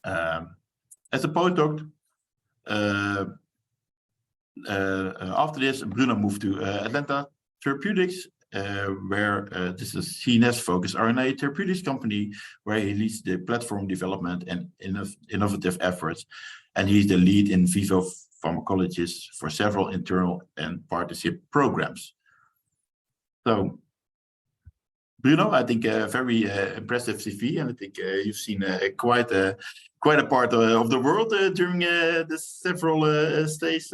As a postdoc, after this, Bruno moved to Atlanta Therapeutics, where this is CNS-focused RNA therapeutics company, where he leads the platform development and innovative efforts, and he's the lead in vivo pharmacologist for several internal and partnership programs. So, Bruno, I think a very impressive CV, and I think you've seen quite a part of the world during the several stays.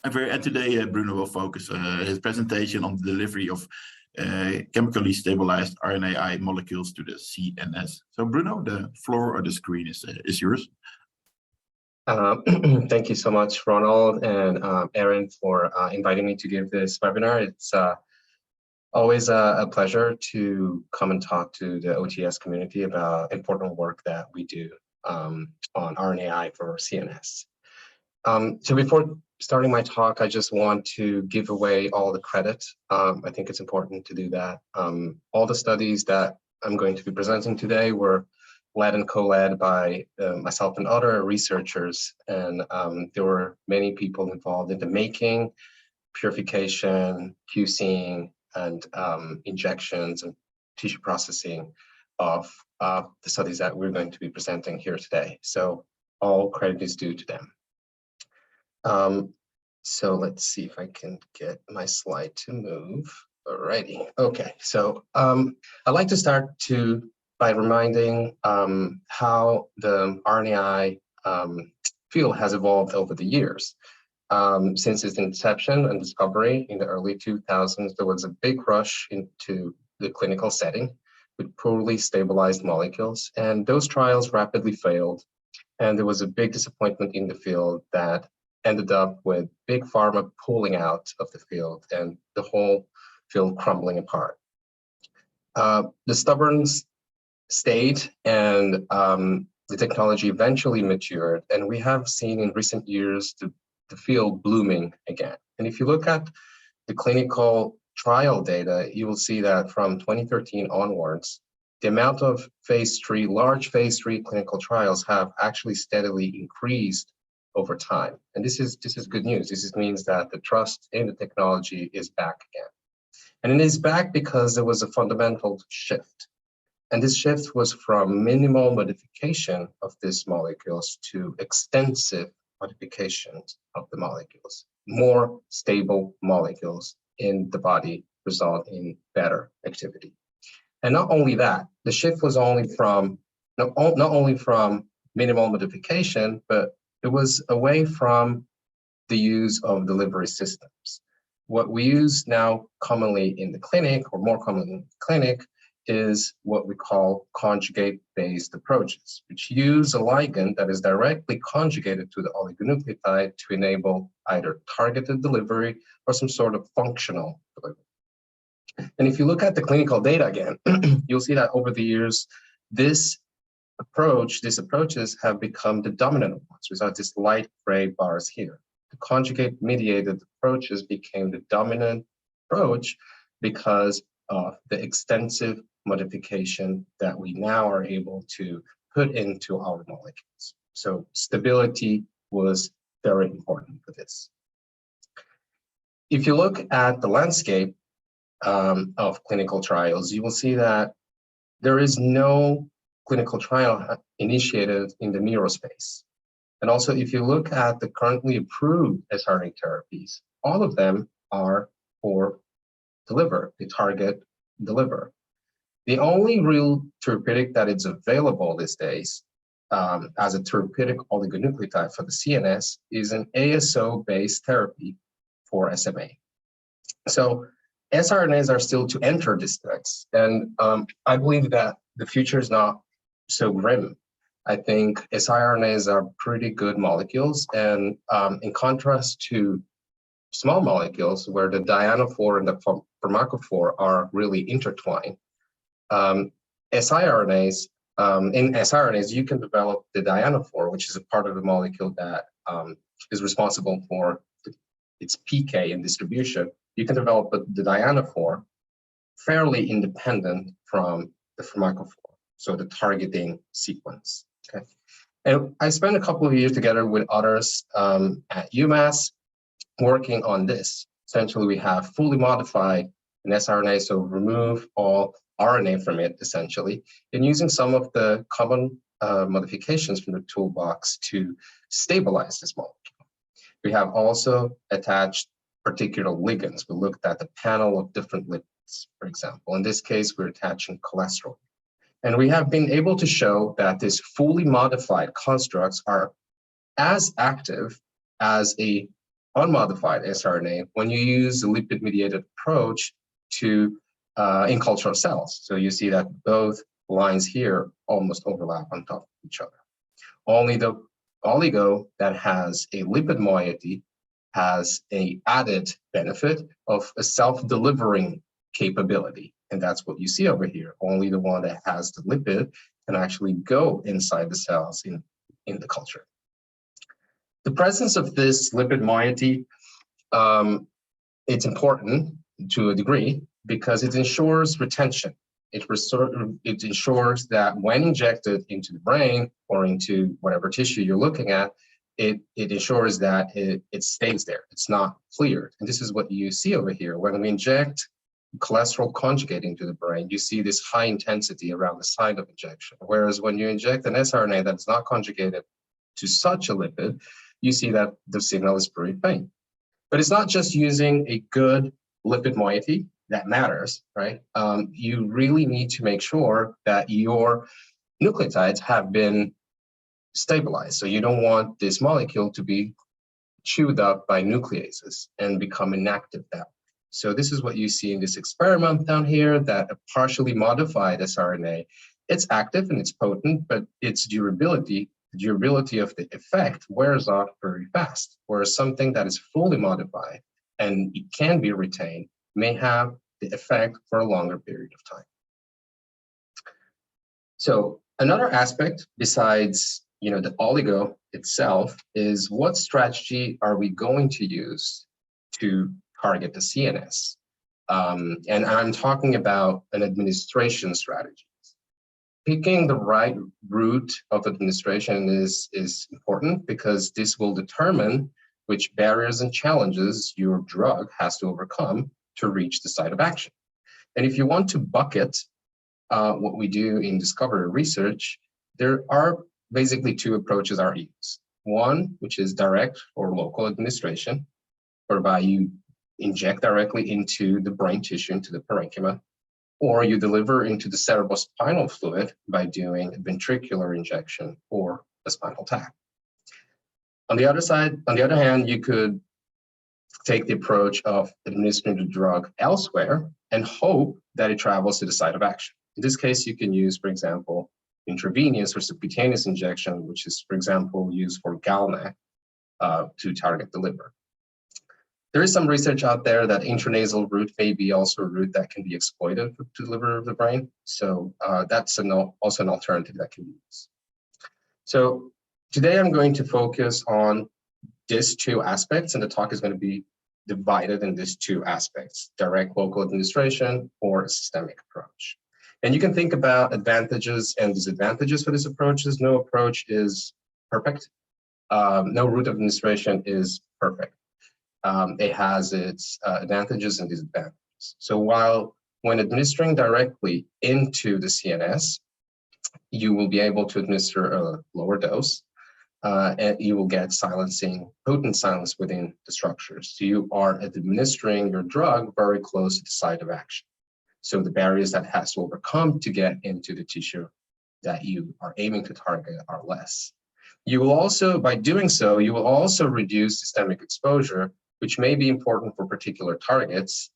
And today, Bruno will focus his presentation on the delivery of chemically stabilized RNAi molecules to the CNS. So, Bruno, the floor or the screen is yours. Thank you so much, Ronald and Aaron, for inviting me to give this webinar. It's always a pleasure to come and talk to the OTS community about important work that we do on RNAi for CNS. So before starting my talk, I just want to give away all the credit. I think it's important to do that. All the studies that I'm going to be presenting today were led and co-led by myself and other researchers, and there were many people involved in the making, purification, QCing, and injections and tissue processing of the studies that we're going to be presenting here today. So all credit is due to them. So let's see if I can get my slide to move. Alrighty, okay. So I'd like to start by reminding how the RNAi field has evolved over the years. Since its inception and discovery in the early 2000s, there was a big rush into the clinical setting with poorly stabilized molecules, and those trials rapidly failed. And there was a big disappointment in the field that ended up with big pharma pulling out of the field and the whole field crumbling apart. The stubborns stayed, and the technology eventually matured, and we have seen in recent years the field blooming again. And if you look at the clinical trial data, you will see that from 2013 onwards, the amount of large phase 3 clinical trials have actually steadily increased over time. And this is good news. This means that the trust in the technology is back again. And it is back because there was a fundamental shift. And this shift was from minimal modification of these molecules to extensive modifications of the molecules. More stable molecules in the body result in better activity. And not only that, the shift was not only from minimal modification, but it was away from the use of delivery systems. What we use now commonly in the clinic, or more commonly in the clinic, is what we call conjugate-based approaches, which use a ligand that is directly conjugated to the oligonucleotide to enable either targeted delivery or some sort of functional delivery. And if you look at the clinical data again, you'll see that over the years, these approaches have become the dominant ones. We saw these light gray bars here. The conjugate-mediated approaches became the dominant approach because of the extensive modification that we now are able to put into our molecules. So stability was very important for this. If you look at the landscape of clinical trials, you will see that there is no clinical trial initiated in the neurospace. And also, if you look at the currently approved siRNA therapies, all of them are for the liver, they target the liver. The only real therapeutic that is available these days as a therapeutic oligonucleotide for the CNS is an ASO-based therapy for SMA. So siRNAs are still to enter this space, and I believe that the future is not so grim. I think siRNAs are pretty good molecules, and in contrast to small molecules where the ionophore and the pharmacophore are really intertwined, siRNAs, in siRNAs, you can develop the ionophore, which is a part of the molecule that is responsible for its PK and distribution. You can develop the ionophore fairly independent from the pharmacophore, so the targeting sequence. Okay, And I spent a couple of years together with others at UMass working on this. Essentially, we have fully modified an sRNA, so remove all RNA from it, essentially, and using some of the common modifications from the toolbox to stabilize this molecule. We have also attached particular ligands. We looked at the panel of different lipids, for example. In this case, we're attaching cholesterol. And we have been able to show that these fully modified constructs are as active as a unmodified sRNA when you use a lipid-mediated approach to in cultural cells. So you see that both lines here almost overlap on top of each other. Only the oligo that has a lipid moiety has an added benefit of a self-delivering capability. And that's what you see over here. Only the one that has the lipid can actually go inside the cells in the culture. The presence of this lipid moiety, it's important to a degree because it ensures retention. It ensures that when injected into the brain or into whatever tissue you're looking at, it ensures that it stays there. It's not cleared. And this is what you see over here. When we inject cholesterol conjugate into the brain, you see this high intensity around the site of injection. Whereas when you inject an sRNA that's not conjugated to such a lipid, you see that the signal is pretty faint. But it's not just using a good lipid moiety that matters, right? You really need to make sure that your nucleotides have been stabilized. So you don't want this molecule to be chewed up by nucleases and become inactive that way. So this is what you see in this experiment down here, that a partially modified sRNA, it's active and it's potent, but its durability of the effect wears off very fast, whereas something that is fully modified and it can be retained may have the effect for a longer period of time. So another aspect besides the oligo itself is what strategy are we going to use to target the CNS? And I'm talking about an administration strategy. Picking the right route of administration is important because this will determine which barriers and challenges your drug has to overcome to reach the site of action. And if you want to bucket what we do in discovery research, there are basically two approaches are used. One, which is direct or local administration, whereby you inject directly into the brain tissue, into the parenchyma, or you deliver into the cerebrospinal fluid by doing a ventricular injection or a spinal tap. On the other hand, you could take the approach of administering the drug elsewhere and hope that it travels to the site of action. In this case, you can use, for example, intravenous or subcutaneous injection, which is, for example, used for GalNAc to target the liver. There is some research out there that intranasal route may be also a route that can be exploited to the liver of the brain. So that's also an alternative that can be used. So today I'm going to focus on these two aspects, and the talk is going to be divided in these two aspects: direct local administration or a systemic approach. And you can think about advantages and disadvantages for this approach. No approach is perfect. No route of administration is perfect. It has its advantages and disadvantages. So when administering directly into the CNS, you will be able to administer a lower dose, and you will get potent silence within the structures. So you are administering your drug very close to the site of action. So the barriers that has to overcome to get into the tissue that you are aiming to target are less. You will also, by doing so, you will also reduce systemic exposure, which may be important for particular targets,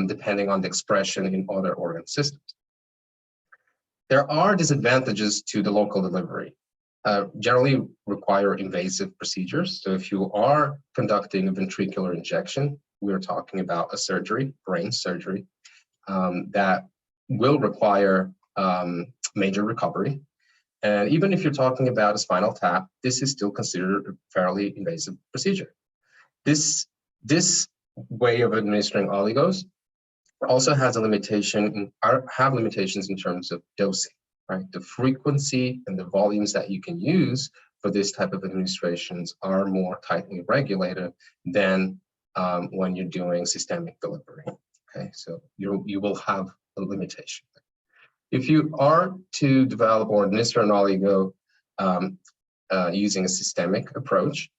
depending on the expression in other organ systems. There are disadvantages to the local delivery. Generally require invasive procedures. So if you are conducting a ventricular injection, we're talking about a surgery, brain surgery, that will require major recovery. And even if you're talking about a spinal tap, this is still considered a fairly invasive procedure. This way of administering oligos also has limitations in terms of dosing. right? The frequency and the volumes that you can use for this type of administrations are more tightly regulated than when you're doing systemic delivery. Okay, so you will have a limitation. If you are to develop or administer an oligo using a systemic approach,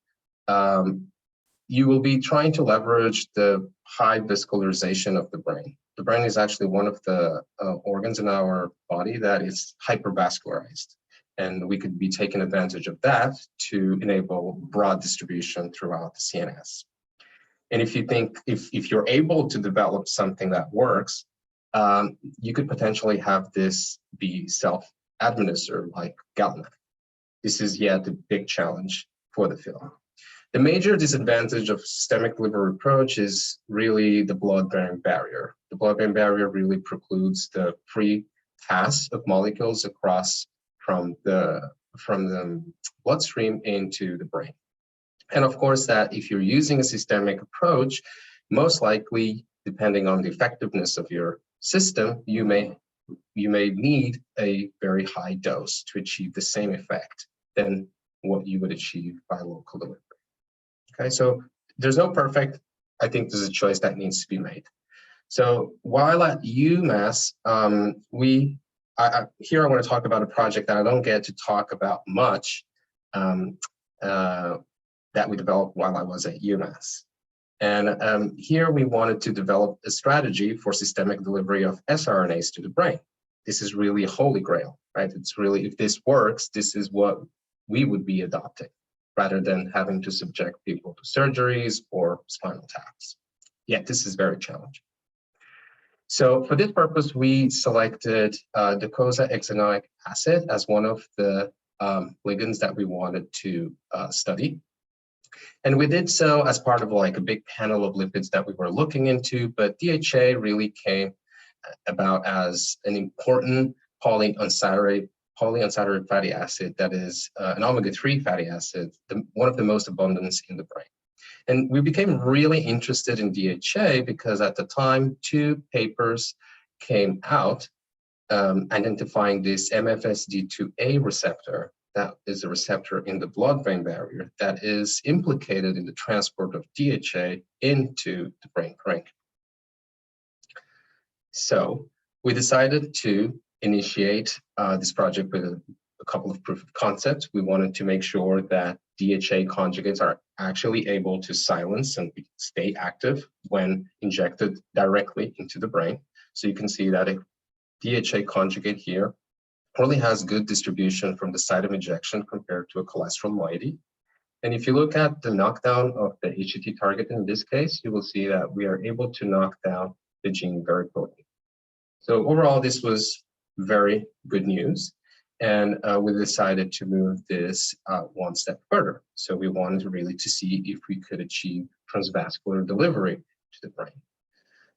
you will be trying to leverage the high vascularization of the brain. The brain is actually one of the organs in our body that is hypervascularized, and we could be taking advantage of that to enable broad distribution throughout the CNS. And if you think, if you're able to develop something that works, you could potentially have this be self-administered like GalNAc. This is yet a big challenge for the field. The major disadvantage of systemic delivery approach is really the blood-brain barrier. The blood-brain barrier really precludes the free pass of molecules across from the bloodstream into the brain. And of course, that if you're using a systemic approach, most likely, depending on the effectiveness of your system, you may need a very high dose to achieve the same effect than what you would achieve by local delivery. Okay, so there's no perfect. I think there's a choice that needs to be made. So while at UMass, here I want to talk about a project that I don't get to talk about much that we developed while I was at UMass. And here we wanted to develop a strategy for systemic delivery of sRNAs to the brain. This is really a holy grail, right? It's really, if this works, this is what we would be adopting, rather than having to subject people to surgeries or spinal taps. Yet this is very challenging. So for this purpose, we selected the Cosa exogenic acid as one of the ligands that we wanted to study. And we did so as part of like a big panel of lipids that we were looking into, but DHA really came about as an important polyunsaturated fatty acid that is an omega-3 fatty acid, one of the most abundant in the brain. And we became really interested in DHA because at the time, 2 papers came out identifying this MFSD2A receptor, that is a receptor in the blood-brain barrier that is implicated in the transport of DHA into the brain parenchyma. So we decided to initiate this project with a couple of proof of concepts. We wanted to make sure that DHA conjugates are actually able to silence and stay active when injected directly into the brain. So you can see that a DHA conjugate here really has good distribution from the site of injection compared to a cholesterol moiety. And if you look at the knockdown of the HTT target in this case, you will see that we are able to knock down the gene very potently. So overall, this was very good news. And we decided to move this one step further. So we wanted really to see if we could achieve transvascular delivery to the brain.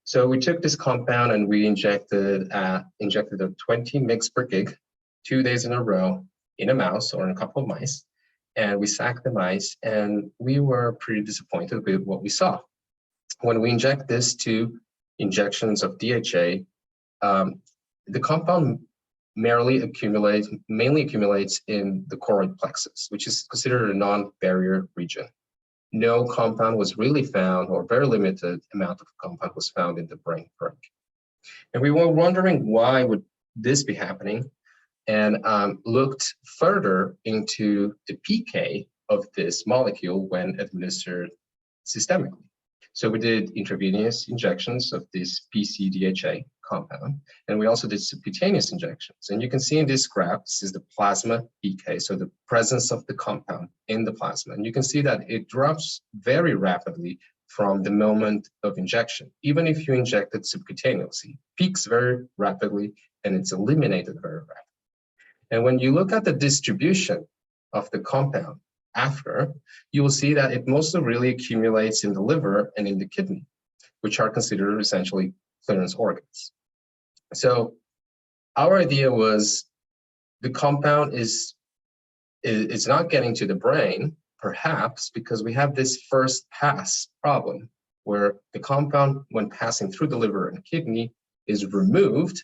So we took this compound and we injected a 20 mg per kg 2 days in a row in a mouse or in a couple of mice. And we sacked the mice and we were pretty disappointed with what we saw. When we inject this 2 injections of DHA, the compound mainly accumulates in the choroid plexus, which is considered a non-barrier region. No compound was really found, or very limited amount of compound was found in the brain parenchyma. And we were wondering why would this be happening, and looked further into the PK of this molecule when administered systemically. So we did intravenous injections of this PC-DHA compound, and we also did subcutaneous injections. And you can see in this graph, this is the plasma PK, so the presence of the compound in the plasma. And you can see that it drops very rapidly from the moment of injection. Even if you inject it subcutaneously, peaks very rapidly, and it's eliminated very rapidly. And when you look at the distribution of the compound after, you will see that it mostly really accumulates in the liver and in the kidney, which are considered essentially clearance organs. So our idea was the compound is not getting to the brain, perhaps because we have this first pass problem where the compound, when passing through the liver and kidney, is removed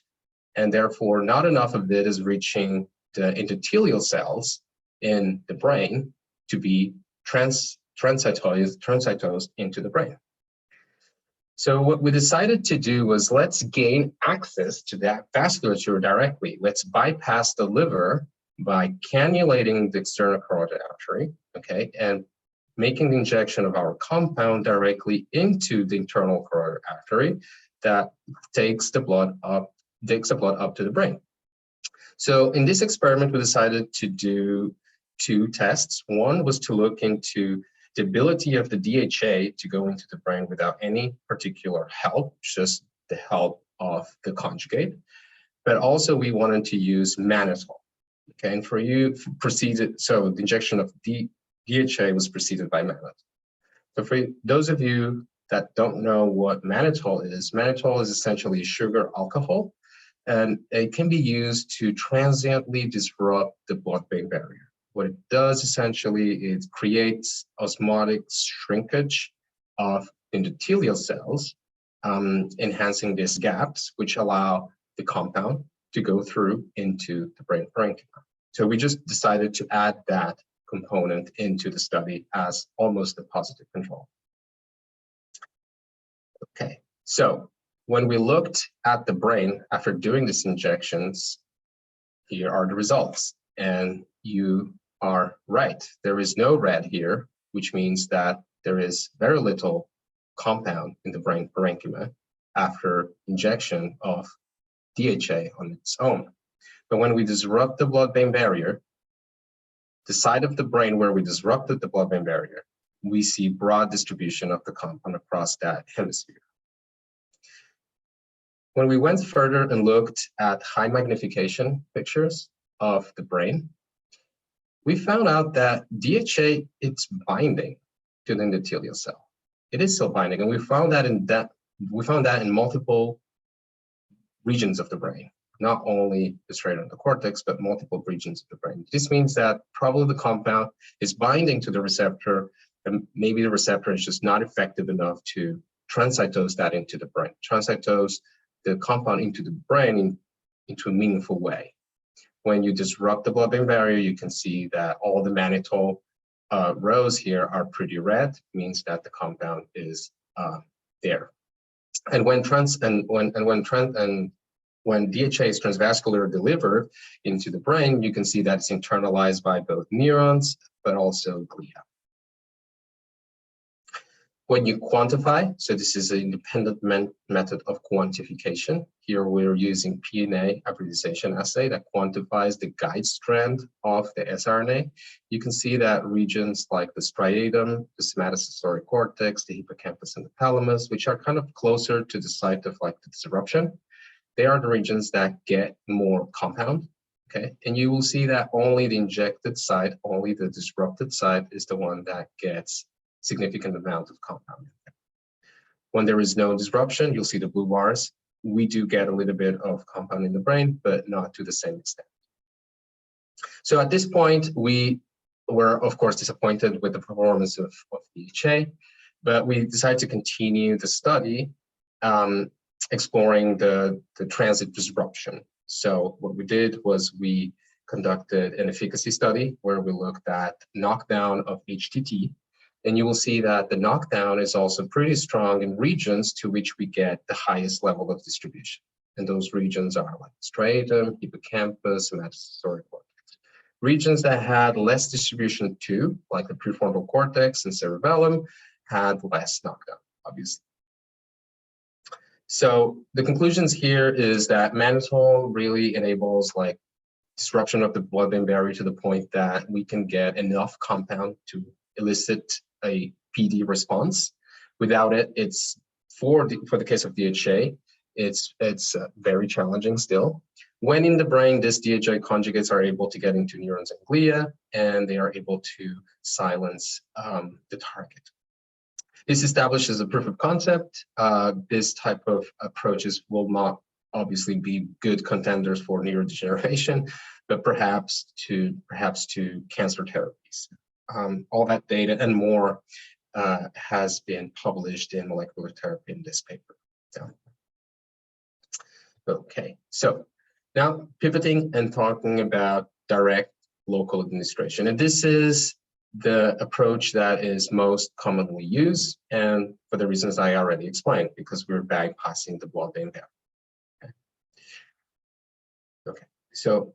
and therefore not enough of it is reaching the endothelial cells in the brain to be transcytosed into the brain. So what we decided to do was, let's gain access to that vasculature directly. Let's bypass the liver by cannulating the external carotid artery, okay, and making the injection of our compound directly into the internal carotid artery that takes the blood up to the brain. So in this experiment, we decided to do two tests. One was to look into the ability of the DHA to go into the brain without any particular help, just the help of the conjugate. But also we wanted to use mannitol. Okay, and so the injection of DHA was preceded by mannitol. So for those of you that don't know what mannitol is essentially sugar alcohol, and it can be used to transiently disrupt the blood-brain barrier. What it does essentially is creates osmotic shrinkage of endothelial cells, enhancing these gaps, which allow the compound to go through into the brain parenchyma. So we just decided to add that component into the study as almost a positive control. Okay, so when we looked at the brain after doing these injections, here are the results. And you are right, there is no red here, which means that there is very little compound in the brain parenchyma after injection of DHA on its own. But when we disrupt the blood-brain barrier, the side of the brain where we disrupted the blood-brain barrier, we see broad distribution of the compound across that hemisphere. When we went further and looked at high magnification pictures of the brain, we found out that DHA, it's binding to the endothelial cell. It is still binding, and we found that in multiple regions of the brain, not only the striatal cortex, but multiple regions of the brain. This means that probably the compound is binding to the receptor, and maybe the receptor is just not effective enough to transcytose that into the brain, transcytose the compound into the brain into a meaningful way. When you disrupt the blood-brain barrier, you can see that all the mannitol rows here are pretty red, means that the compound is there. And when DHA is transvascular delivered into the brain, you can see that it's internalized by both neurons, but also glia. When you quantify, so this is an independent method of quantification. Here we're using PNA hybridization assay that quantifies the guide strand of the sRNA. You can see that regions like the striatum, the somatosensory cortex, the hippocampus, and the thalamus, which are kind of closer to the site of like the disruption, they are the regions that get more compound. Okay, and you will see that only the injected site, only the disrupted site is the one that gets significant amount of compound. When there is no disruption, you'll see the blue bars. We do get a little bit of compound in the brain, but not to the same extent. So at this point, we were, of course, disappointed with the performance of DHA, but we decided to continue the study, exploring the transit disruption. So what we did was we conducted an efficacy study where we looked at knockdown of HTT. And you will see that the knockdown is also pretty strong in regions to which we get the highest level of distribution. And those regions are like striatum, hippocampus, somatosensory cortex. Regions that had less distribution too, like the prefrontal cortex and cerebellum, had less knockdown, obviously. So the conclusions here is that mannitol really enables like disruption of the blood-brain barrier to the point that we can get enough compound to elicit a PD response. Without it, it's for the case of DHA, it's very challenging still. When in the brain, these DHA conjugates are able to get into neurons and glia, and they are able to silence the target. This establishes a proof of concept. This type of approaches will not obviously be good contenders for neurodegeneration, but perhaps to cancer therapies. All that data and more has been published in Molecular Therapy in this paper. So, okay, so Now, pivoting and talking about direct local administration. And this is the approach that is most commonly used, and for the reasons I already explained, because we're bypassing the blood-brain barrier. Okay, so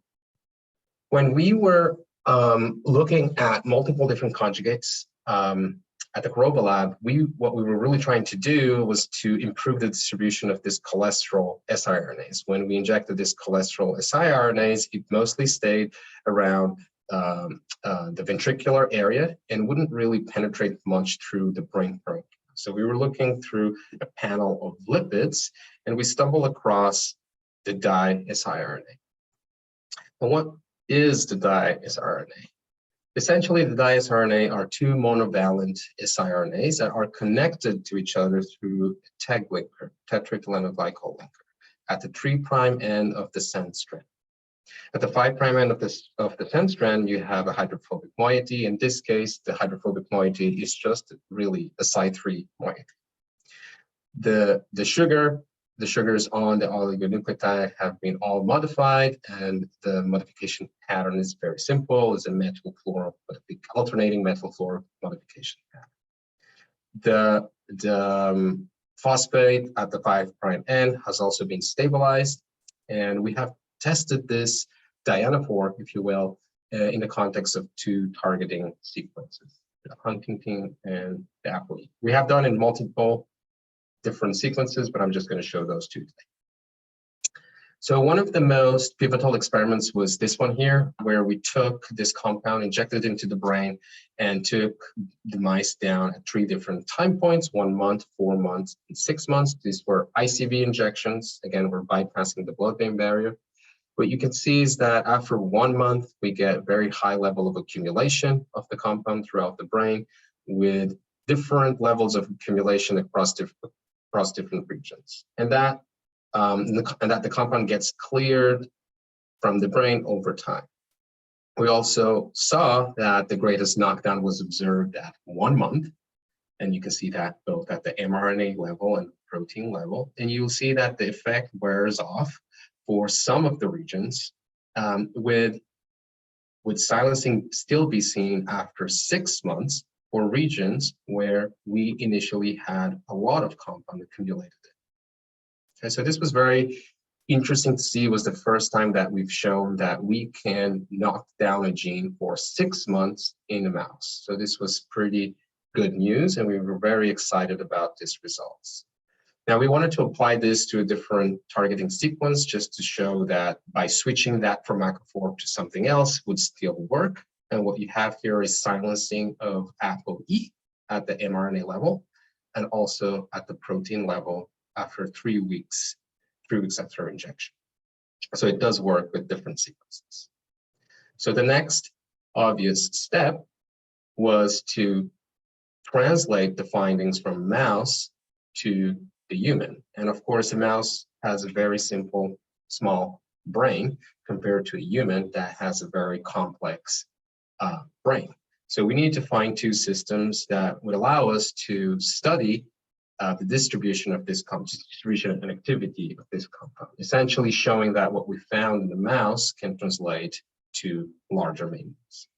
when we were looking at multiple different conjugates at the Cosa lab, what we were really trying to do was to improve the distribution of this cholesterol siRNAs. When we injected this cholesterol siRNAs, it mostly stayed around the ventricular area and wouldn't really penetrate much through the brain parenchyma. So we were looking through a panel of lipids, and we stumbled across the di-siRNA. And what is the di-siRNA? Essentially, the di-siRNA are two monovalent siRNAs that are connected to each other through a TEG linker, tetraethylenoglycol linker, at the 3' end of the sense strand. At the 5' end of the sense strand, you have a hydrophobic moiety. In this case, the hydrophobic moiety is just really a Cy3 moiety. The sugars on the oligonucleotide have been all modified, and the modification pattern is very simple. It's a alternating methyl-fluoro modification pattern. The phosphate at the 5' end has also been stabilized, and we have tested this dianophore, if you will, in the context of two targeting sequences, the Huntington and the ApoE. We have done in multiple different sequences, but I'm just going to show those two today. So one of the most pivotal experiments was this one here, where we took this compound, injected it into the brain, and took the mice down at 3 different time points: 1 month, 4 months, and 6 months. These were ICV injections. Again, we're bypassing the blood-brain barrier. What you can see is that after 1 month, we get a very high level of accumulation of the compound throughout the brain, with different levels of accumulation across different regions, and that the compound gets cleared from the brain over time. We also saw that the greatest knockdown was observed at 1 month, and you can see that both at the mRNA level and protein level, and you'll see that the effect wears off for some of the regions, with silencing still be seen after 6 months for regions where we initially had a lot of compound accumulated. Okay, so this was very interesting to see. It was the first time that we've shown that we can knock down a gene for 6 months in a mouse. So this was pretty good news, and we were very excited about these results. Now, we wanted to apply this to a different targeting sequence just to show that by switching that from macrophore to something else would still work. And what you have here is silencing of ApoE at the mRNA level, and also at the protein level after 3 weeks after injection. So it does work with different sequences. So the next obvious step was to translate the findings from mouse to the human. And of course, a mouse has a very simple, small brain compared to a human that has a very complex brain. So we need to find two systems that would allow us to study the distribution of this distribution and activity of this compound, essentially showing that what we found in the mouse can translate to larger mammals.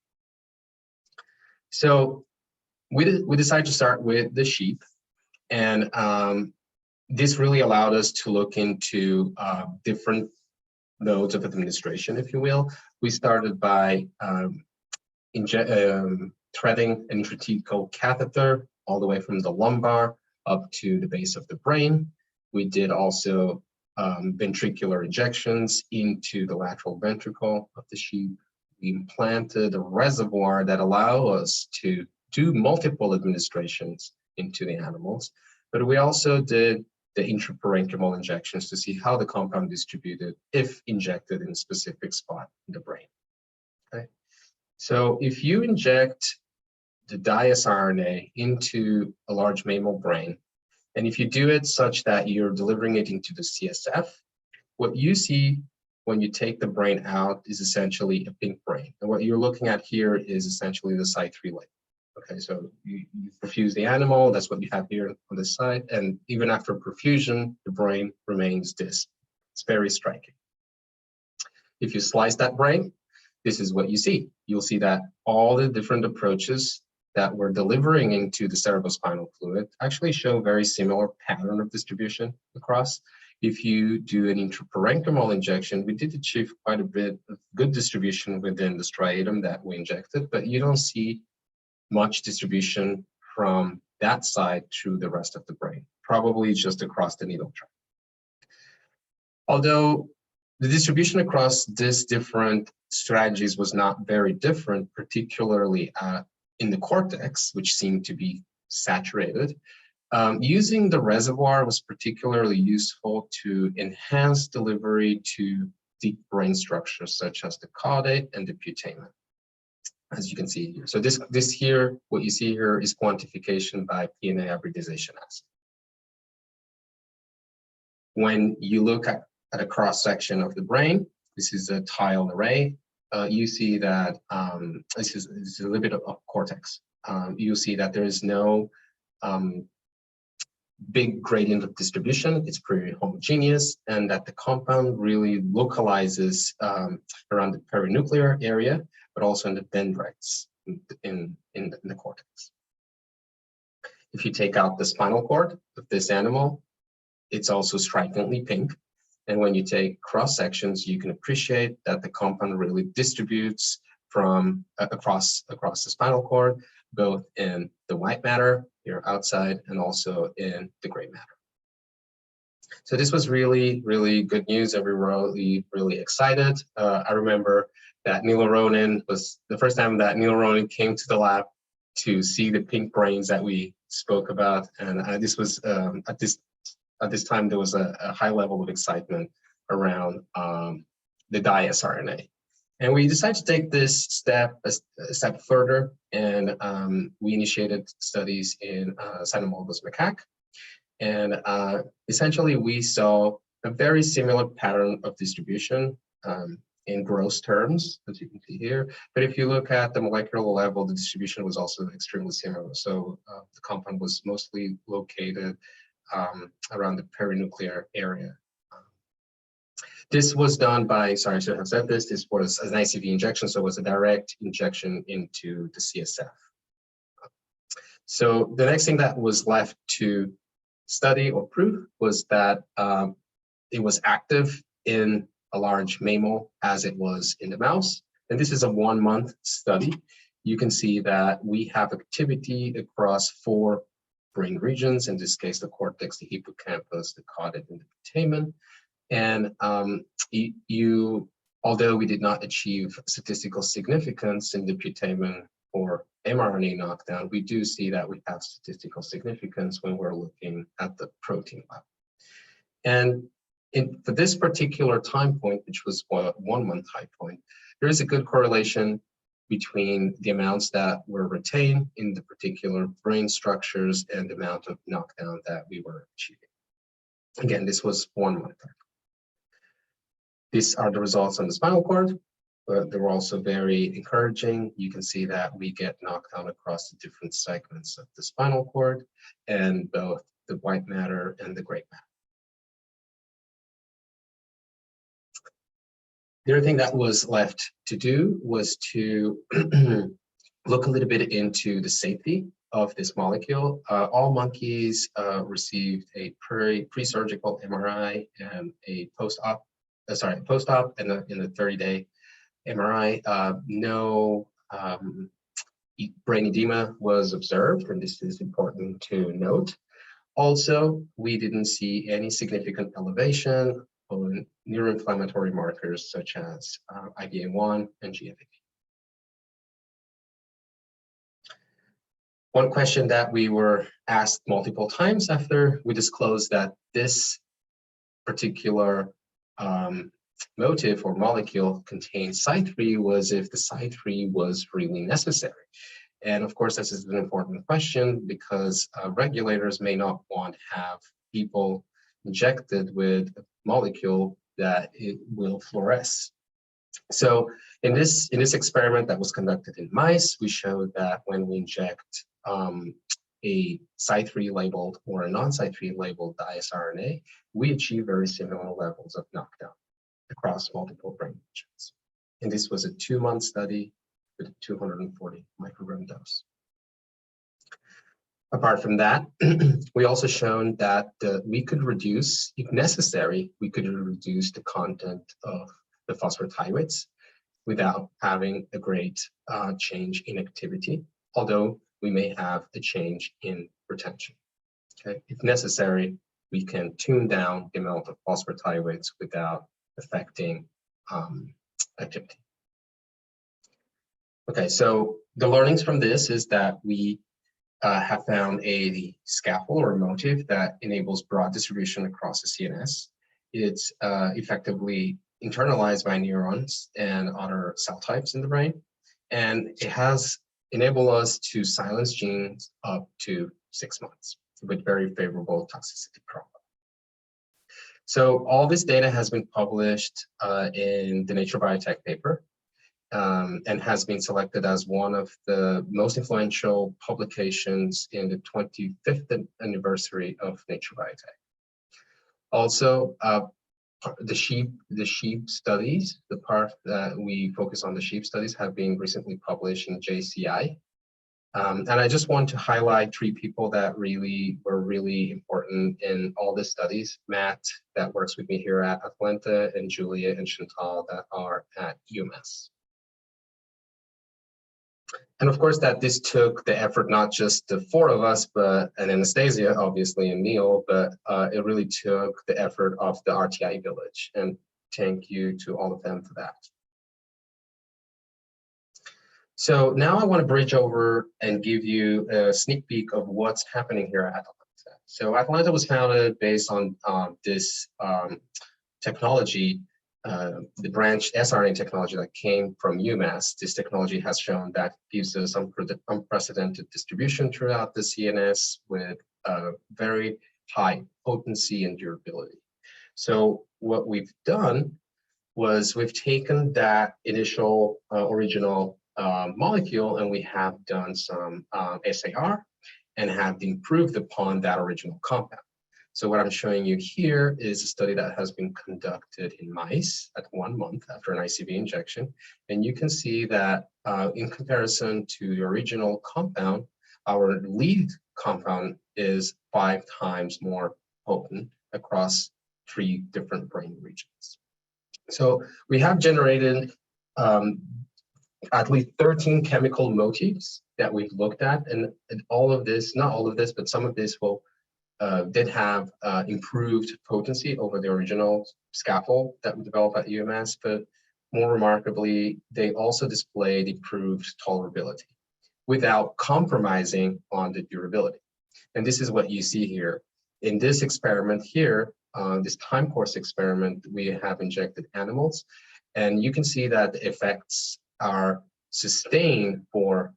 So we decided to start with the sheep, and this really allowed us to look into different modes of administration, if you will. We started by threading an intrathecal catheter all the way from the lumbar up to the base of the brain. We did also ventricular injections into the lateral ventricle of the sheep. We implanted a reservoir that allowed us to do multiple administrations into the animals, but we also did the intraparenchymal injections to see how the compound distributed if injected in a specific spot in the brain. Okay, so if you inject the di-siRNA into a large mammal brain, and if you do it such that you're delivering it into the CSF, what you see when you take the brain out is essentially a pink brain. And what you're looking at here is essentially the Cy3 label. Okay, so you perfuse the animal, that's what you have here on this side, and even after perfusion, the brain remains this. It's very striking. If you slice that brain, this is what you see. You'll see that all the different approaches that we're delivering into the cerebrospinal fluid actually show very similar pattern of distribution across. If you do an intraparenchymal injection, we did achieve quite a bit of good distribution within the striatum that we injected, but you don't see much distribution from that side through the rest of the brain, probably just across the needle tract. Although the distribution across these different strategies was not very different, particularly in the cortex, which seemed to be saturated, using the reservoir was particularly useful to enhance delivery to deep brain structures such as the caudate and the putamen, as you can see here. So this here, what you see here is quantification by PNA hybridization assay. When you look at a cross-section of the brain, this is a tile array, you see that this is a little bit of cortex. You see that there is no big gradient of distribution. It's pretty homogeneous, and that the compound really localizes around the perinuclear area, but also in the dendrites in the cortex. If you take out the spinal cord of this animal, it's also strikingly pink. And when you take cross sections, you can appreciate that the compound really distributes from across the spinal cord, both in the white matter here outside and also in the gray matter. So this was really, really good news. Everyone really excited. I remember that Neil Ronan was the first time that Neil Ronan came to the lab to see the pink brains that we spoke about. And this was at this time, there was a high level of excitement around the RNA. And we decided to take this step a step further, and we initiated studies in cynomolgus macaque. And essentially, we saw a very similar pattern of distribution in gross terms, as you can see here. But if you look at the molecular level, the distribution was also extremely similar. So the compound was mostly located around the perinuclear area. This was done by, sorry, I should have said this was an ICV injection, so it was a direct injection into the CSF. So the next thing that was left to study or prove was that it was active in a large mammal as it was in the mouse. And this is a 1-month study. You can see that we have activity across 4 brain regions, in this case, the cortex, the hippocampus, the caudate, and the putamen. And although we did not achieve statistical significance in the putamen or mRNA knockdown, we do see that we have statistical significance when we're looking at the protein level. And for this particular time point, which was a 1-month time point, there is a good correlation between the amounts that were retained in the particular brain structures and the amount of knockdown that we were achieving. Again, this was 1 month. These are the results on the spinal cord, but they were also very encouraging. You can see that we get knockdown across the different segments of the spinal cord and both the white matter and the gray matter. The other thing that was left to do was to look a little bit into the safety of this molecule. All monkeys received a pre-surgical MRI and a post-op and a 30-day MRI. No brain edema was observed, and this is important to note. Also, we didn't see any significant elevation on neuroinflammatory markers such as IgA1 and GFAP. One question that we were asked multiple times after we disclosed that this particular motif or molecule contains Cy3 was if the Cy3 was really necessary. And of course, this is an important question because regulators may not want to have people injected with a molecule that it will fluoresce. So in this experiment that was conducted in mice, we showed that when we inject a Cy3 labeled or a non-Cy3 labeled RNA, we achieve very similar levels of knockdown. across multiple brain regions. And this was a 2-month study with a 240 microgram dose. Apart from that, we also shown that we could reduce, if necessary, we could reduce the content of the phosphorothioates without having a great change in activity, although we may have a change in retention. Okay, if necessary, we can tune down the amount of phosphorothioates without affecting activity. Okay, so the learnings from this is that we have found a scaffold or motif that enables broad distribution across the CNS. It's effectively internalized by neurons and other cell types in the brain, and it has enabled us to silence genes up to 6 months with very favorable toxicity profile. So all this data has been published in the Nature Biotech paper, and has been selected as one of the most influential publications in the 25th anniversary of Nature Biotech. Also, the sheep studies, the part that we focus on the sheep studies, have been recently published in JCI. And I just want to highlight 3 people that were really important in all the studies. Matt, that works with me here at Atlanta, and Julia and Chantal that are at UMass. And of course, that this took the effort, not just the 4 of us, but and Anastasia, obviously, and Neil, but it really took the effort of the RTI village. And thank you to all of them for that. So now I want to bridge over and give you a sneak peek of what's happening here at Atlanta. So Atlanta was founded based on this technology, the branch sRNA technology that came from UMass. This technology has shown that gives us unprecedented distribution throughout the CNS with very high potency and durability. So what we've done was we've taken that initial original molecule, and we have done some SAR and have improved upon that original compound. So what I'm showing you here is a study that has been conducted in mice at 1 month after an ICV injection. And you can see that in comparison to the original compound, our lead compound is 5 times more potent across 3 different brain regions. So we have generated at least 13 chemical motifs that we've looked at, and all of this, not all of this, but some of this will did have improved potency over the original scaffold that we developed at UMass, but more remarkably, they also displayed improved tolerability without compromising on the durability. And this is what you see here. In this experiment here, this time course experiment, we have injected animals, and you can see that the effects are sustained for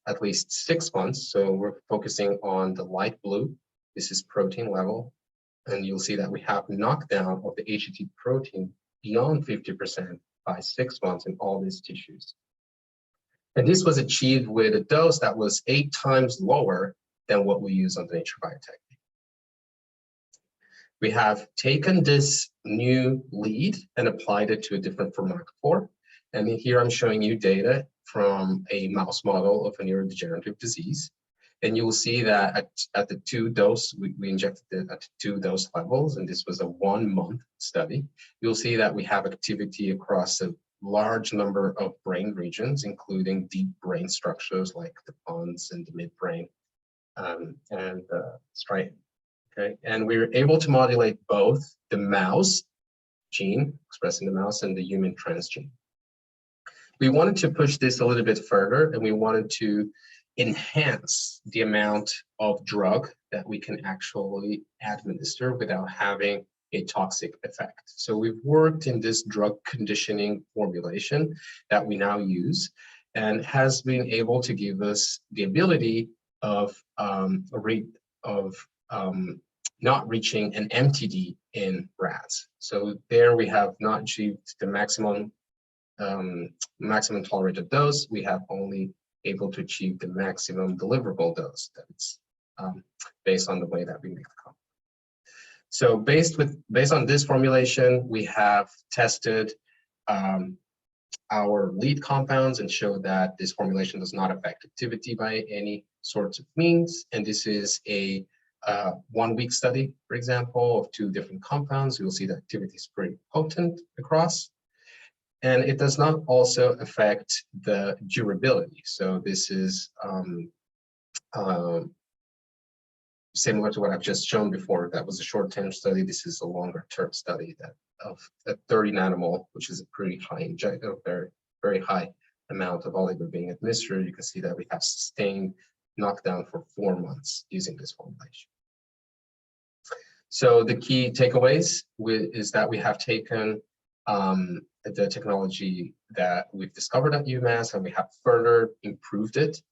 at least 6 months. So we're focusing on the light blue. This is protein level, and you'll see that we have knockdown of the HTT protein beyond 50% by 6 months in all these tissues. And this was achieved with a dose that was 8 times lower than what we use on the Nature Biotech. We have taken this new lead and applied it to a different pharmacophore. And here I'm showing you data from a mouse model of a neurodegenerative disease. And you will see that at the 2 dose, we injected it at 2 dose levels, and this was a 1-month study. You'll see that we have activity across a large number of brain regions, including deep brain structures like the pons and the midbrain and striatum. Okay, and we were able to modulate both the mouse gene expressed in the mouse and the human transgene. We wanted to push this a little bit further, and we wanted to enhance the amount of drug that we can actually administer without having a toxic effect. So we've worked in this drug conditioning formulation that we now use, and has been able to give us the ability of not reaching an MTD in rats. So there we have not achieved the maximum tolerated dose. We have only able to achieve the maximum deliverable dose that's based on the way that we make the compound. So based on this formulation, we have tested our lead compounds and showed that this formulation does not affect activity by any sorts of means. And this is a 1-week study, for example, of 2 different compounds. You'll see that activity is pretty potent across. And it does not also affect the durability. So this is similar to what I've just shown before. That was a short-term study. This is a longer-term study of 30 nanomole, which is a pretty high very high amount of oligo being administered. You can see that we have sustained knockdown for 4 months using this formulation. So the key takeaways is that we have taken the technology that we've discovered at UMass and we have further improved it.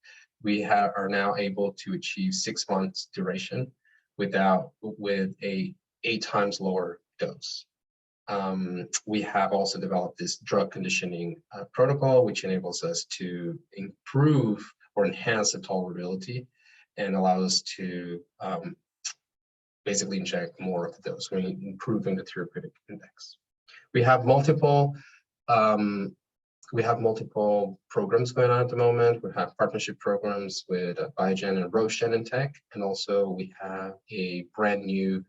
We are now able to achieve 6 months duration with a 8 times lower dose. We have also developed this drug conditioning protocol, which enables us to improve or enhance the tolerability and allows us to basically inject more of the dose, improving the therapeutic index. We have multiple programs going on at the moment. We have partnership programs with Biogen and Roche Genentech, and also we have a brand new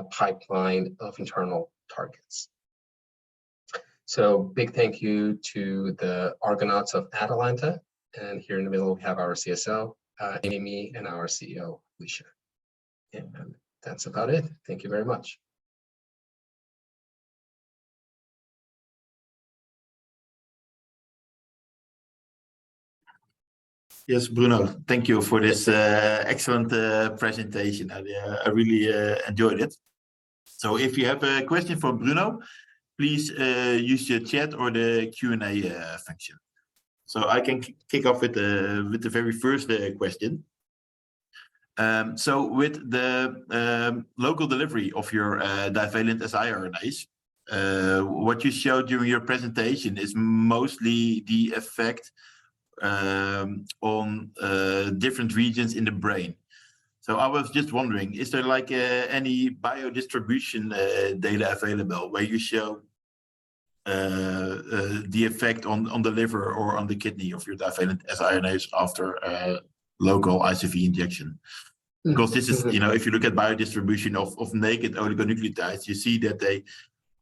pipeline of internal targets. So big thank you to the Argonauts of Atalanta. And here in the middle, we have our CSO, Amy, and our CEO, Alicia. And that's about it. Thank you very much. Yes, Bruno, thank you for this excellent presentation. I really enjoyed it. So if you have a question for Bruno, please use the chat or the Q&A function. So I can kick off with the very first question. So with the local delivery of your divalent siRNAs, what you showed during your presentation is mostly the effect on different regions in the brain. So I was just wondering, is there like any biodistribution data available where you show the effect on the liver or on the kidney of your divalent siRNAs after local ICV injection? Because this is, if you look at biodistribution of naked oligonucleotides, you see that they,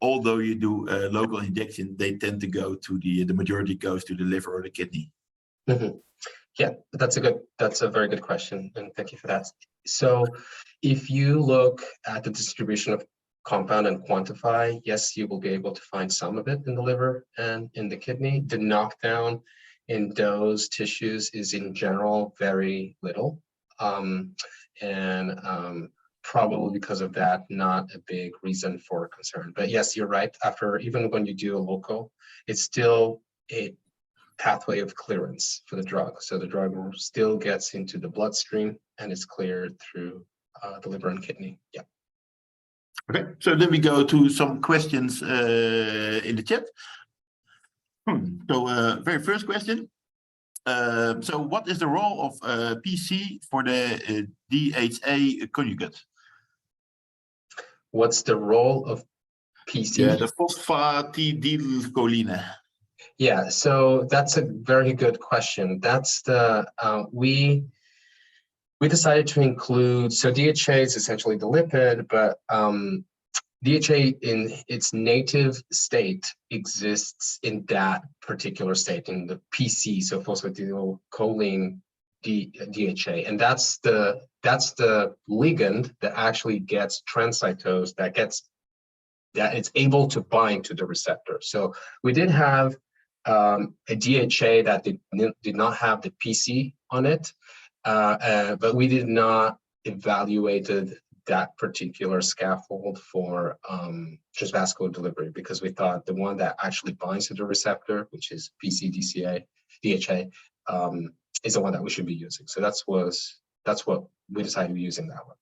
although you do local injection, they tend to go to the majority goes to the liver or the kidney. Yeah, that's a very good question, and thank you for that. So if you look at the distribution of compound and quantify, yes, you will be able to find some of it in the liver and in the kidney. The knockdown in those tissues is in general very little, and probably because of that, not a big reason for concern. But yes, you're right. Even when you do a local, it's still a pathway of clearance for the drug. So the drug still gets into the bloodstream and is cleared through the liver and kidney. Yeah. Okay, so then we go to some questions in the chat. So very first question. So what is the role of PC for the DHA conjugate? What's the role of PC? Yeah, the phosphatidylcholine. Yeah, so that's a very good question. That's the we decided to include, so DHA is essentially the lipid, but DHA in its native state exists in that particular state, in the PC, so phosphatidylcholine DHA, and that's the ligand that actually gets transcytosed, that it's able to bind to the receptor. So we did have a DHA that did not have the PC on it, but we did not evaluate that particular scaffold for transvascular delivery, because we thought the one that actually binds to the receptor, which is DHA, is the one that we should be using. So that's what we decided to be using, that one.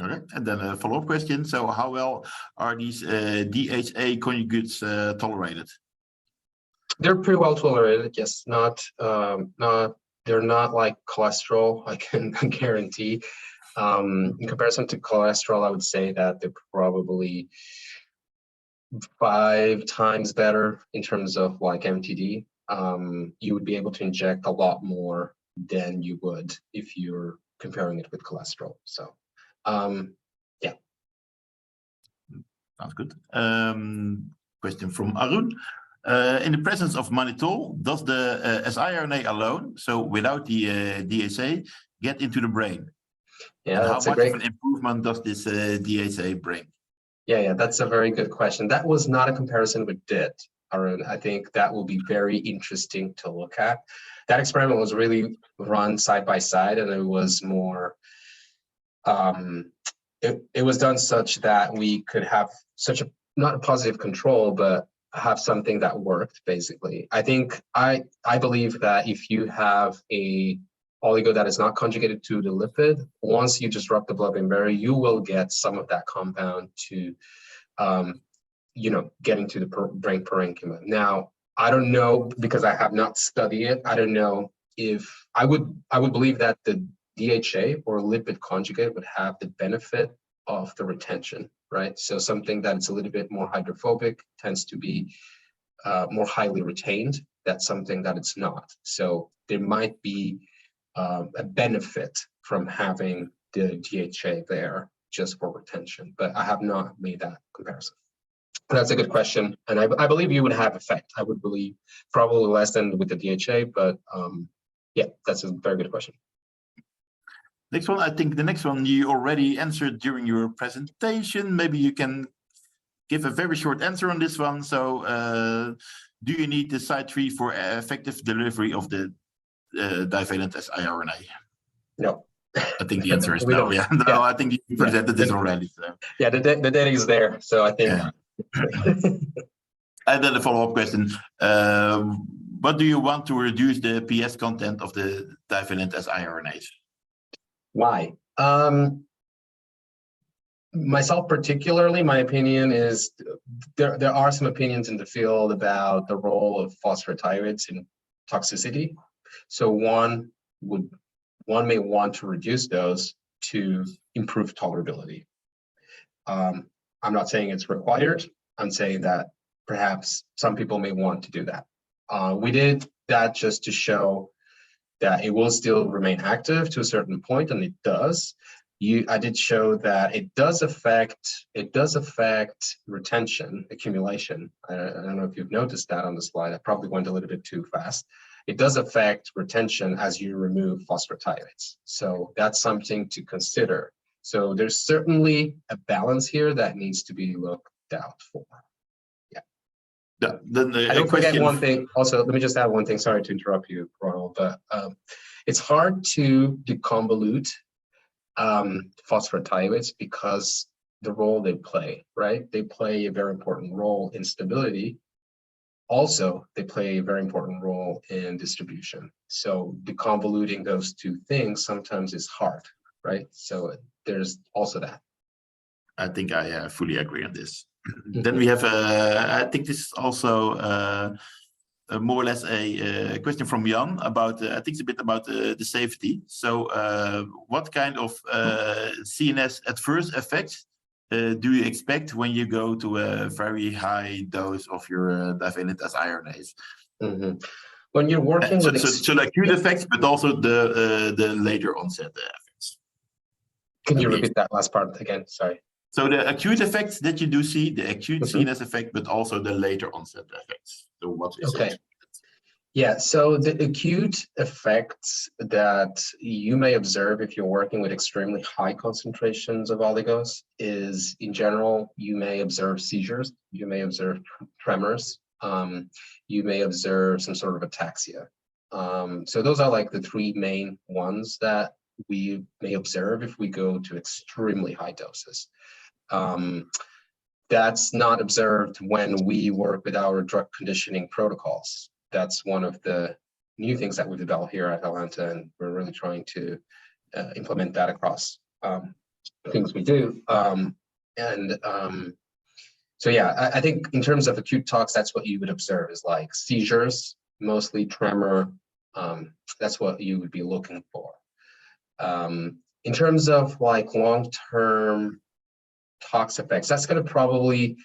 Okay, and then a follow-up question. So how well are these DHA conjugates tolerated? They're pretty well tolerated. Yes, they're not like cholesterol, I can guarantee. In comparison to cholesterol, I would say that they're probably 5 times better in terms of like MTD. You would be able to inject a lot more than you would if you're comparing it with cholesterol. So, yeah. Sounds good. Question from Arun. In the presence of mannitol, does the siRNA alone, so without the DHA, get into the brain? Yeah, and that's how a much great of an improvement does this DHA bring? Yeah, that's a very good question. That was not a comparison we did, Arun. I think that will be very interesting to look at. That experiment was really run side by side, and it was more, it was done such that we could have such a, not a positive control, but have something that worked, basically. I think, I believe that if you have a oligo that is not conjugated to the lipid, once you disrupt the blood-brain barrier, you will get some of that compound to, get into the brain parenchyma. Now, I don't know, because I have not studied it. I don't know if I would believe that the DHA or lipid conjugate would have the benefit of the retention, right? So something that's a little bit more hydrophobic tends to be more highly retained. That's something that it's not. So there might be a benefit from having the DHA there just for retention, but I have not made that comparison. That's a good question, and I believe you would have effect. I would believe probably less than with the DHA, but yeah, that's a very good question. Next one, I think the next one you already answered during your presentation. Maybe you can give a very short answer on this one. So, do you need the site 3 for effective delivery of the divalent siRNA? No. I think the answer is no. Don't. Yeah, no, yeah. I think you presented this already. So. Yeah, the data is there, so I think. Yeah. And then the follow-up question: what do you want to reduce the PS content of the divalent siRNAs? Why? Myself particularly, my opinion is there are some opinions in the field about the role of phosphorothioates in toxicity. So one may want to reduce those to improve tolerability. I'm not saying it's required. I'm saying that perhaps some people may want to do that. We did that just to show that it will still remain active to a certain point, and it does. I did show that it does affect retention, accumulation. I don't know if you've noticed that on the slide. I probably went a little bit too fast. It does affect retention as you remove phosphorothioates. So that's something to consider. So there's certainly a balance here that needs to be looked out for. Yeah. Then I don't forget one thing. Also, let me just add one thing. Sorry to interrupt you, Ronald, but it's hard to deconvolute phosphorothioates because the role they play, right? They play a very important role in stability. Also, they play a very important role in distribution. So deconvoluting those two things sometimes is hard, right? So there's also that. I think I fully agree on this. Then we have, I think this is also more or less a question from Jan about, I think it's a bit about the safety. So what kind of CNS adverse effects do you expect when you go to a very high dose of your divalent siRNAs? When you're working with so the acute effects, but also the later onset effects. Can you repeat that last part again? Sorry. So the acute effects that you do see, the acute CNS effect, but also the later onset effects. So what is it? Yeah, so the acute effects that you may observe if you're working with extremely high concentrations of oligos is, in general, you may observe seizures, you may observe tremors, you may observe some sort of ataxia. So those are like the 3 main ones that we may observe if we go to extremely high doses. That's not observed when we work with our drug conditioning protocols. That's one of the new things that we developed here at Atlanta, and we're really trying to implement that across things we do. So yeah, I think in terms of acute tox, that's what you would observe is like seizures, mostly tremor. That's what you would be looking for. in terms of like long-term tox effects, that's going to probably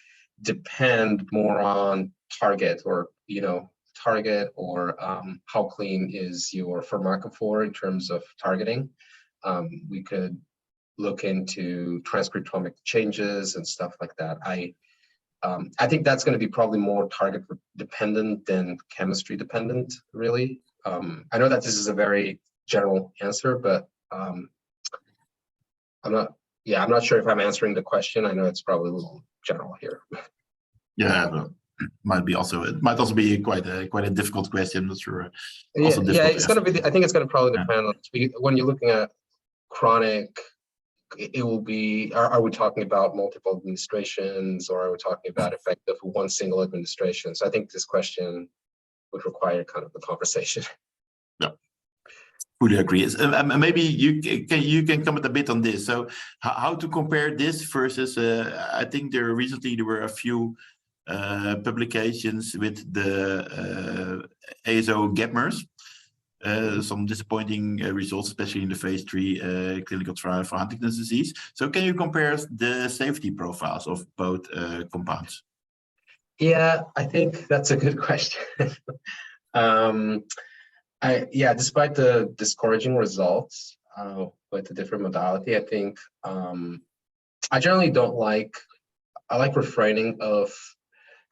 depend more on target or how clean is your pharmacophore in terms of targeting. We could look into transcriptomic changes and stuff like that. I think that's going to be probably more target dependent than chemistry dependent, really. I know that this is a very general answer, but I'm not sure if I'm answering the question. I know it's probably a little general here. Yeah, but it might also be quite a difficult question. I'm not sure. It's going to be. I think it's going to probably depend on when you're looking at chronic. It will be. Are we talking about multiple administrations, or are we talking about effect of one single administration? So I think this question would require kind of a conversation. Yeah, fully agree. Maybe you can comment a bit on this. So how to compare this versus? I think there were a few publications with the ASO gapmers. Some disappointing results, especially in the phase 3 clinical trial for Huntington's disease. So can you compare the safety profiles of both compounds? Yeah, I think that's a good question. Despite the discouraging results with the different modality, I think I generally I like refraining of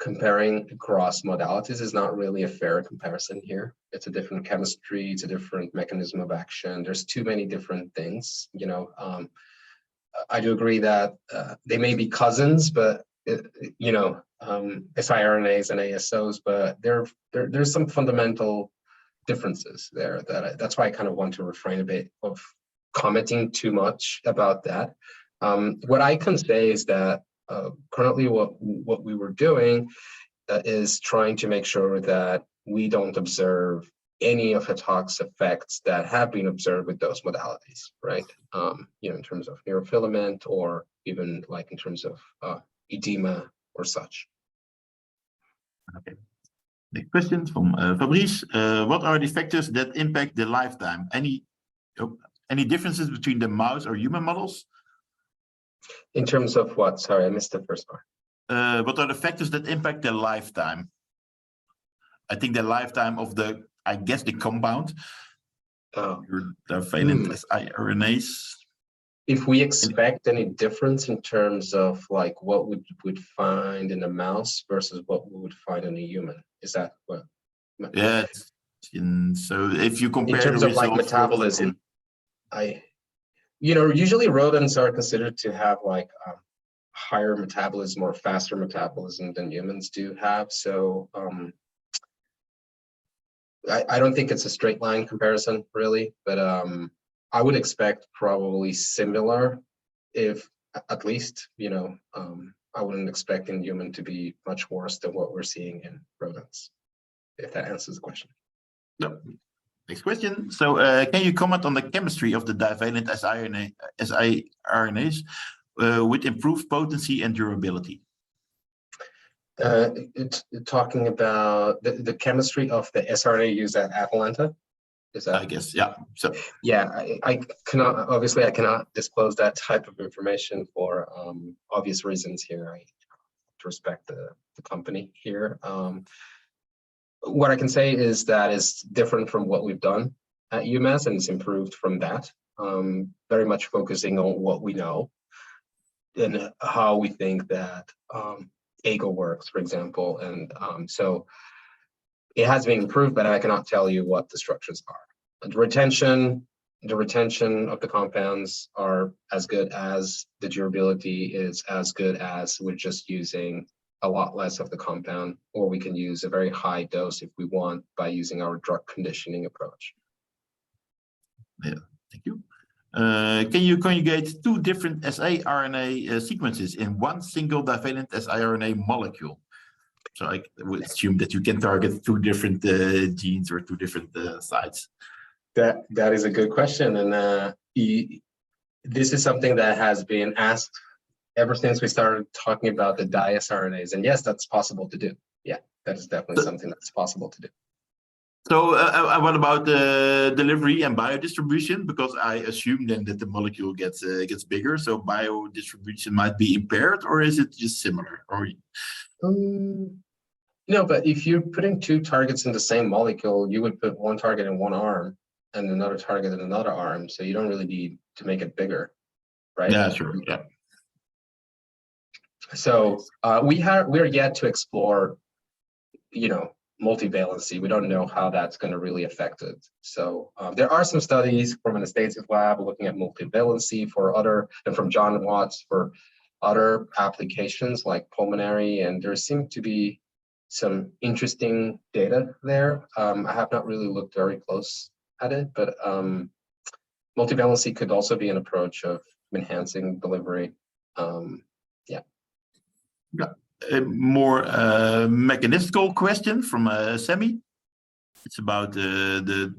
comparing across modalities. Is not really a fair comparison here. It's a different chemistry, it's a different mechanism of action. There's too many different things, I do agree that they may be cousins, but siRNAs and ASOs, but there's some fundamental differences there that's why I kind of want to refrain a bit of commenting too much about that. What I can say is that currently what we were doing is trying to make sure that we don't observe any of the tox effects that have been observed with those modalities, right? In terms of neurofilament or even like in terms of edema or such. Okay. The question from Fabrice. What are the factors that impact the lifetime? Any differences between the mouse or human models? In terms of what? Sorry, I missed the first part. What are the factors that impact the lifetime? I think the lifetime of the compound. The Divalent RNAs. If we expect any difference in terms of like what we would find in a mouse versus what we would find in a human, is that what? Yeah. So if you compare in terms of like metabolism, usually rodents are considered to have like higher metabolism or faster metabolism than humans do have. So I don't think it's a straight line comparison really, but I would expect probably similar, if at least, I wouldn't expect in human to be much worse than what we're seeing in rodents, if that answers the question. No. Next question. So can you comment on the chemistry of the Divalent siRNAs with improved potency and durability? It's talking about the chemistry of the siRNA used at Atalanta. Is that? I guess, yeah. So yeah, I cannot disclose that type of information for obvious reasons here. I have to respect the company here. What I can say is that it's different from what we've done at UMass, and it's improved from that. Very much focusing on what we know and how we think that AGO works, for example. And so it has been improved, but I cannot tell you what the structures are. The retention of the compounds are as good as, the durability is as good as we're just using a lot less of the compound, or we can use a very high dose if we want by using our drug conditioning approach. Yeah, thank you. Can you conjugate two different siRNA sequences in one single Divalent siRNA molecule? So I would assume that you can target two different genes or two different sites. That is a good question, and this is something that has been asked ever since we started talking about the siRNAs. And yes, that's possible to do. Yeah, that is definitely something that's possible to do. So what about the delivery and biodistribution? Because I assume then that the molecule gets bigger, so biodistribution might be impaired, or is it just similar? Or no, but if you're putting two targets in the same molecule, you would put one target in one arm and another target in another arm, so you don't really need to make it bigger, right? Yeah, sure. Yeah. So we're yet to explore, multivalency. We don't know how that's going to really affect it. So there are some studies from an Estates lab looking at multivalency and from John Watts for other applications like pulmonary, and there seemed to be some interesting data there. I have not really looked very close at it, but multivalency could also be an approach of enhancing delivery. Yeah. A more mechanistical question from Semi. It's about the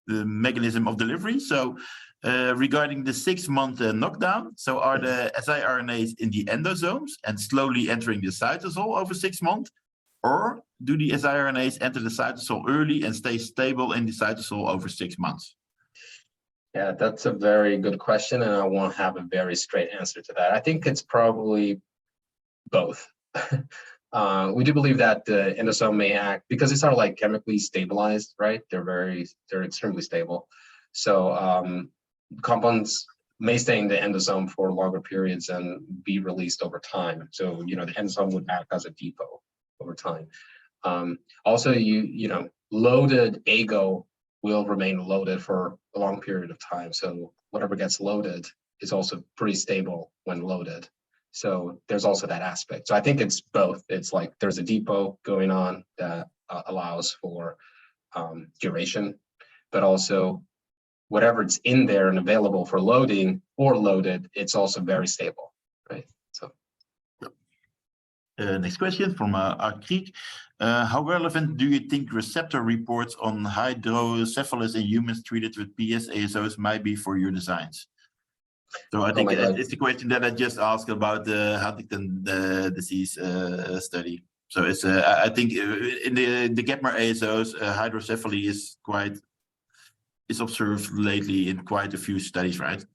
mechanism of delivery. So regarding the 6-month knockdown, so are the siRNAs in the endosomes and slowly entering the cytosol over 6 months? Or do the siRNAs enter the cytosol early and stay stable in the cytosol over 6 months? Yeah, that's a very good question, and I won't have a very straight answer to that. I think it's probably both. We do believe that the endosome may act because these are like chemically stabilized, right? They're extremely stable. So compounds may stay in the endosome for longer periods and be released over time. So the endosome would act as a depot over time. Also, loaded AGO will remain loaded for a long period of time. So whatever gets loaded is also pretty stable when loaded. So there's also that aspect. So I think it's both. It's like there's a depot going on that allows for duration, but also whatever's in there and available for loading or loaded, it's also very stable, right? So. Next question from Acute. How relevant do you think receptor reports on hydrocephalus in humans treated with PS ASOs might be for your designs? So I think it's the question that I just asked about the Huntington disease study. So it's I think in the Gapmer ASOs, hydrocephaly is observed lately in quite a few studies, right?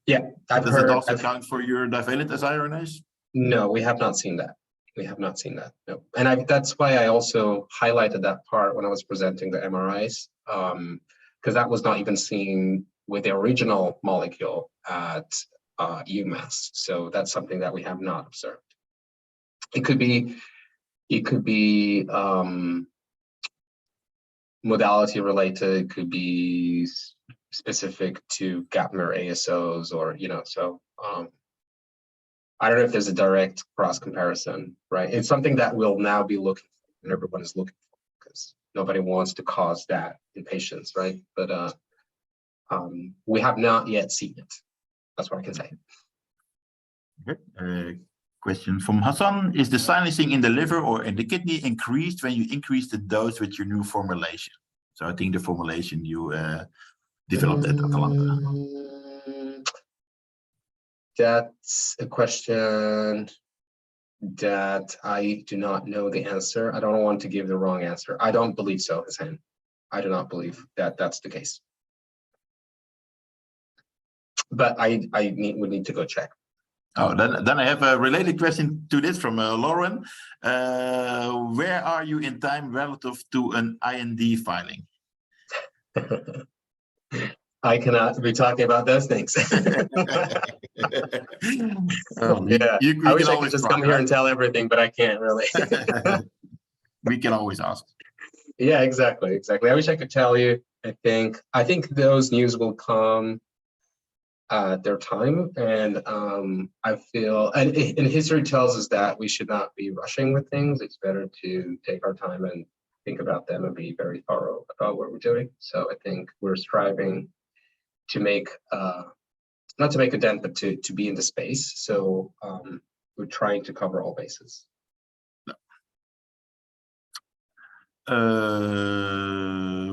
Yeah, Does it also count for your divalent siRNAs? No, we have not seen that. We have not seen that. No, and that's why I also highlighted that part when I was presenting the MRIs, because that was not even seen with the original molecule at UMass. So that's something that we have not observed. It could be modality related, it could be specific to Gapmer ASOs, or so I don't know if there's a direct cross comparison, right? It's something that we'll now be looking for and everyone is looking for, because nobody wants to cause that in patients, right? But we have not yet seen it. That's what I can say. Okay. Question from Hassan. Is the silencing in the liver or in the kidney increased when you increase the dose with your new formulation? So I think the formulation you developed at Atalanta. That's a question that I do not know the answer. I don't want to give the wrong answer. I don't believe so, Hassan. I do not believe that that's the case. But I would need to go check. Oh, then I have a related question to this from Lauren. Where are you in time relative to an IND filing? I cannot be talking about those things. Yeah, I wish I could just come here and tell everything, but I can't really. We can always ask. Yeah, exactly. I wish I could tell you. I think those news will come at their time, and I feel, and history tells us that we should not be rushing with things. It's better to take our time and think about them and be very thorough about what we're doing. So I think we're striving to make not to make a dent, but to be in the space. So we're trying to cover all bases.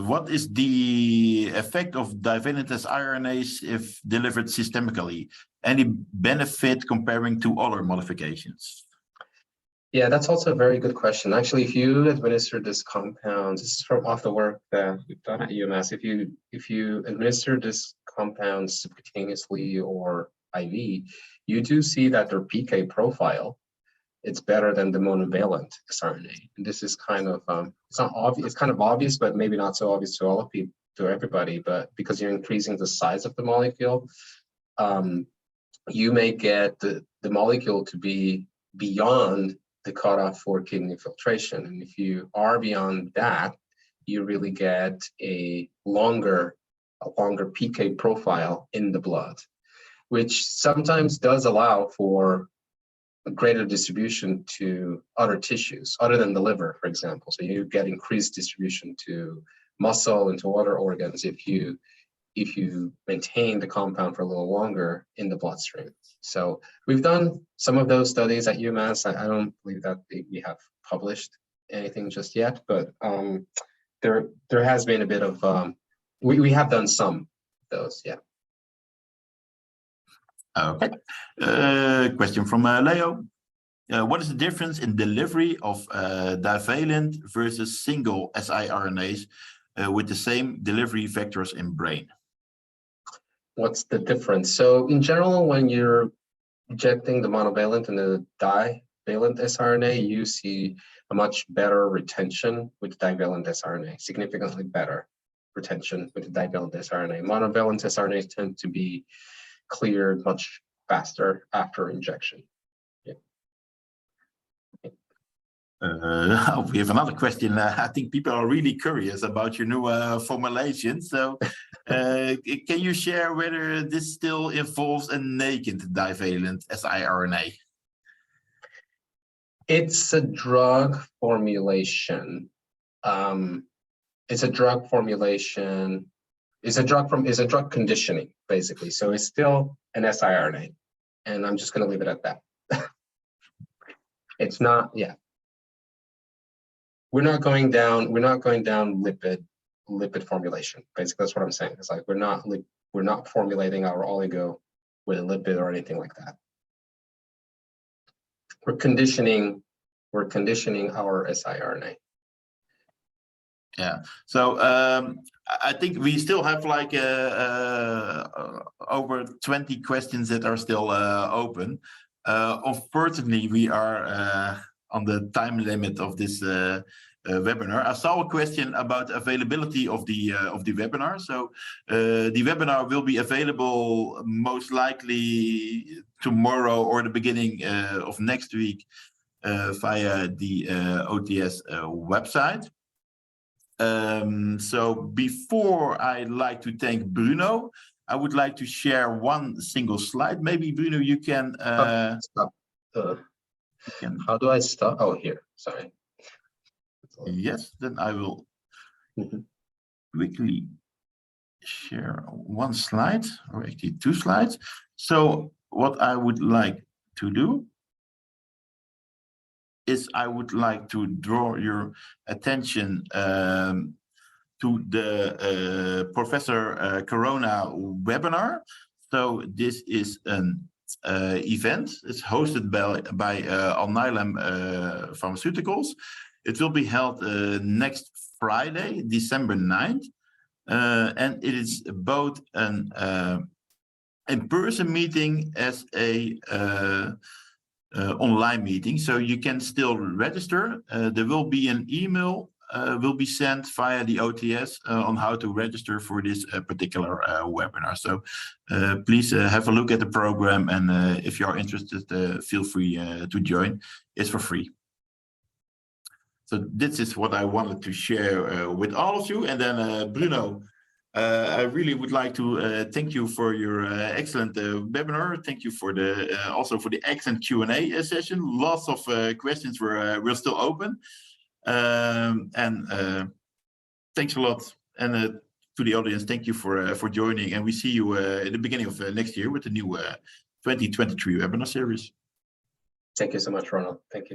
What is the effect of Divinitys RNAs if delivered systemically? Any benefit comparing to other modifications? Yeah, that's also a very good question. Actually, if you administer this compound, this is from off the work that we've done at UMass. If you administer this compound subcutaneously or IV, you do see that their PK profile, it's better than the monovalent siRNA. And this is kind of it's not obvious. It's kind of obvious, but maybe not so obvious to all of people, to everybody. But because you're increasing the size of the molecule, you may get the molecule to be beyond the cutoff for kidney filtration. And if you are beyond that, you really get a longer PK profile in the blood, which sometimes does allow for a greater distribution to other tissues other than the liver, for example. So you get increased distribution to muscle and to other organs if you maintain the compound for a little longer in the bloodstream. So we've done some of those studies at UMass. I don't believe that we have published anything just yet, but there has been a bit of, we have done some of those, yeah. Okay. Question from Leo. What is the difference in delivery of divalent versus single siRNAs with the same delivery vectors in brain? What's the difference? So in general, when you're injecting the monovalent and the divalent siRNA, you see a much better retention with divalent siRNA, significantly better retention with the divalent siRNA. Monovalent siRNAs tend to be cleared much faster after injection. Yeah. We have another question. I think people are really curious about your new formulation. So can you share whether this still involves a naked divalent siRNA? It's a drug formulation. It's a drug formulation. It's a drug conditioning, basically. So it's still an siRNA, and I'm just going to leave it at that. It's not, yeah. We're not going down lipid formulation. Basically, that's what I'm saying. It's like we're not formulating our oligo with a lipid or anything like that. We're conditioning our siRNA. Yeah. So I think we still have like over 20 questions that are still open. Unfortunately, we are on the time limit of this webinar. I saw a question about availability of the webinar. So the webinar will be available most likely tomorrow or the beginning of next week via the OTS website. So before I like to thank Bruno, I would like to share one single slide. Maybe Bruno, you can. Stop. How do I stop? Oh, here. Sorry. Yes, then I will quickly share one slide, or actually two slides. So what I would like to do is I would like to draw your attention to the Professor Corona webinar. So this is an event. It's hosted by Alnylam Pharmaceuticals. It will be held next Friday, December 9th. And it is both an in-person meeting as a online meeting, so you can still register. There will be an email will be sent via the OTS on how to register for this particular webinar. So please have a look at the program, and if you are interested, feel free to join. It's for free. So this is what I wanted to share with all of you. And then Bruno, I really would like to thank you for your excellent webinar. Thank you for the also for the excellent Q&A session. Lots of questions were still open, and thanks a lot. And to the audience, thank you for joining. And we see you at the beginning of next year with the new 2023 webinar series. Thank you so much, Ronald. Thank you.